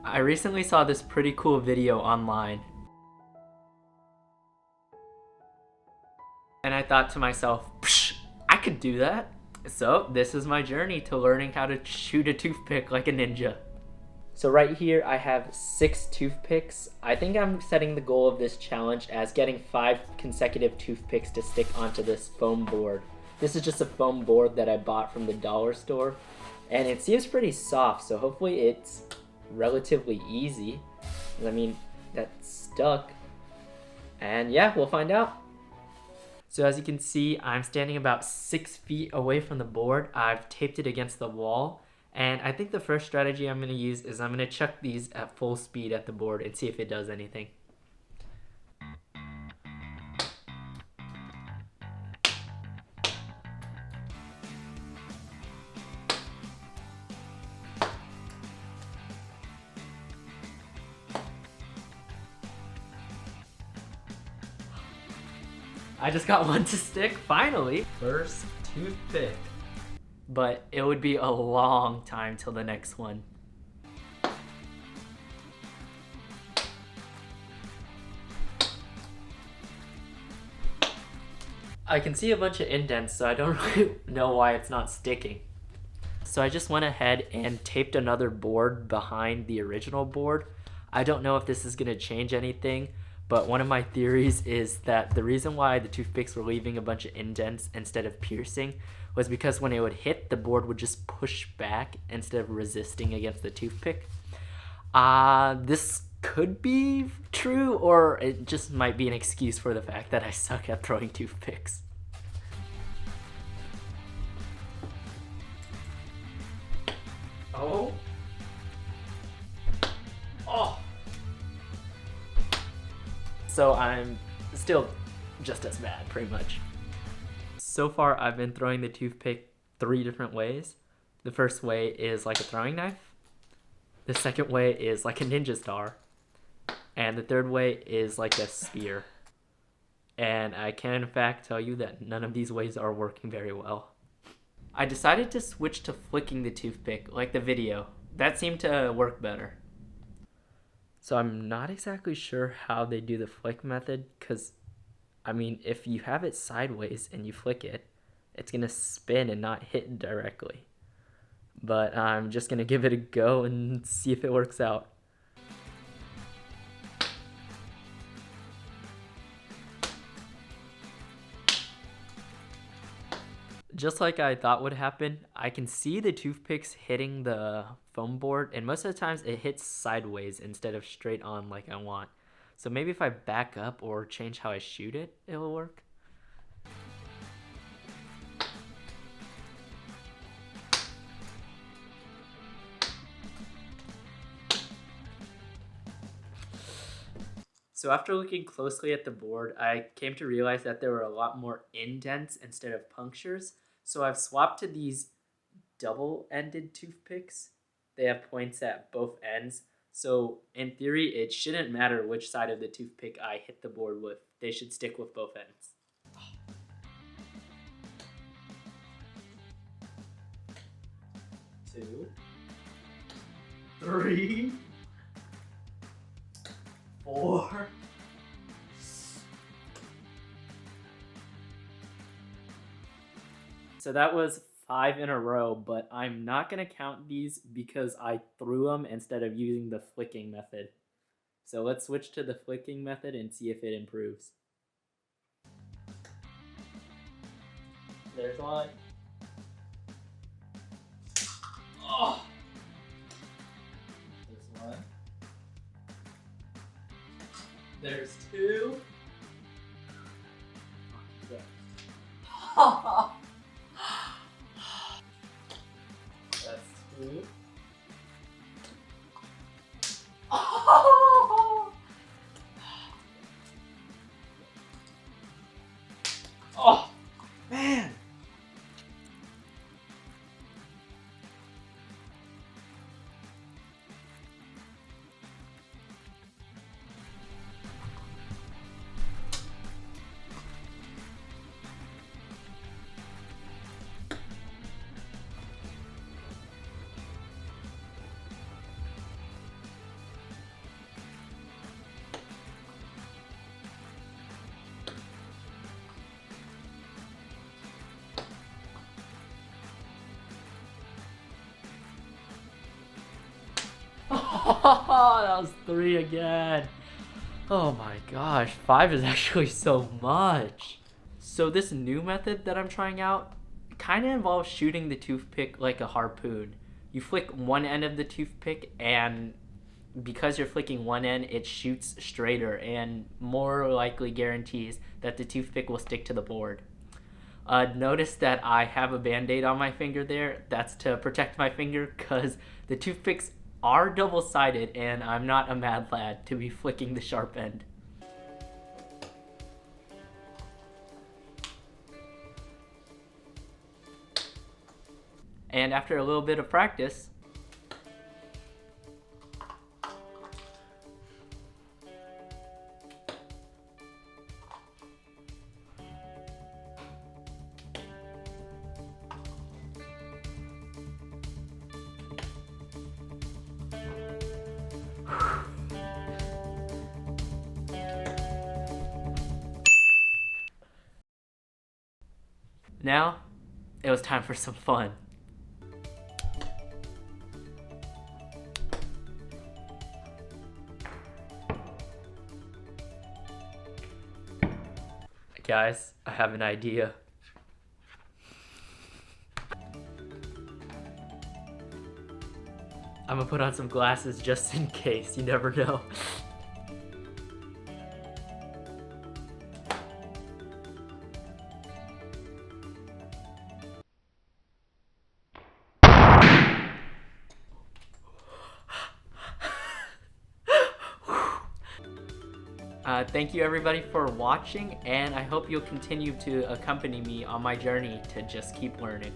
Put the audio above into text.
I recently saw this pretty cool video online. And I thought to myself, psh, I could do that. So this is my journey to learning how to shoot a toothpick like a ninja. So right here I have 6 toothpicks. I think I'm setting the goal of this challenge as getting 5 consecutive toothpicks to stick onto this foam board. This is just a foam board that I bought from the dollar store, and it seems pretty soft, so hopefully it's relatively easy. I mean, that's stuck. And yeah, we'll find out. So as you can see, I'm standing about 6 feet away from the board. I've taped it against the wall. And I think the first strategy I'm going to use is I'm going to chuck these at full speed at the board and see if it does anything. I just got one to stick, finally. First toothpick. But it would be a long time till the next one. I can see a bunch of indents, so I don't really know why it's not sticking. So I just went ahead and taped another board behind the original board. I don't know if this is gonna change anything, but one of my theories is that the reason why the toothpicks were leaving a bunch of indents instead of piercing was because when it would hit, the board would just push back instead of resisting against the toothpick. This could be true, or it just might be an excuse for the fact that I suck at throwing toothpicks. Oh. Oh. So I'm still just as bad, pretty much. So far, I've been throwing the toothpick 3 different ways. The first way is like a throwing knife. The second way is like a ninja star. And the third way is like a spear. And I can in fact tell you that none of these ways are working very well. I decided to switch to flicking the toothpick like the video. That seemed to work better. So I'm not exactly sure how they do the flick method, because I mean, if you have it sideways and you flick it, it's gonna spin and not hit directly. But I'm just gonna give it a go and see if it works out. Just like I thought would happen, I can see the toothpicks hitting the foam board, and most of the times it hits sideways instead of straight on like I want. So maybe if I back up or change how I shoot it, it'll work. So after looking closely at the board, I came to realize that there were a lot more indents instead of punctures. So I've swapped to these double-ended toothpicks. They have points at both ends. So in theory, it shouldn't matter which side of the toothpick I hit the board with. They should stick with both ends. 2, 3, 4. So that was 5 in a row, but I'm not going to count these because I threw them instead of using the flicking method. So let's switch to the flicking method and see if it improves. There's one. Oh! There's one. There's 2. That's 2. Oh! Oh, man. That was 3 again. Oh my gosh, 5 is actually so much. So this new method that I'm trying out kind of involves shooting the toothpick like a harpoon. You flick one end of the toothpick, and because you're flicking one end, it shoots straighter and more likely guarantees that the toothpick will stick to the board. Notice that I have a band-aid on my finger there. That's to protect my finger because the toothpicks are double-sided and I'm not a mad lad to be flicking the sharp end. And after a little bit of practice, now it was time for some fun. Guys, I have an idea. I'm gonna put on some glasses just in case, you never know. Thank you everybody for watching, and I hope you'll continue to accompany me on my journey to just keep learning.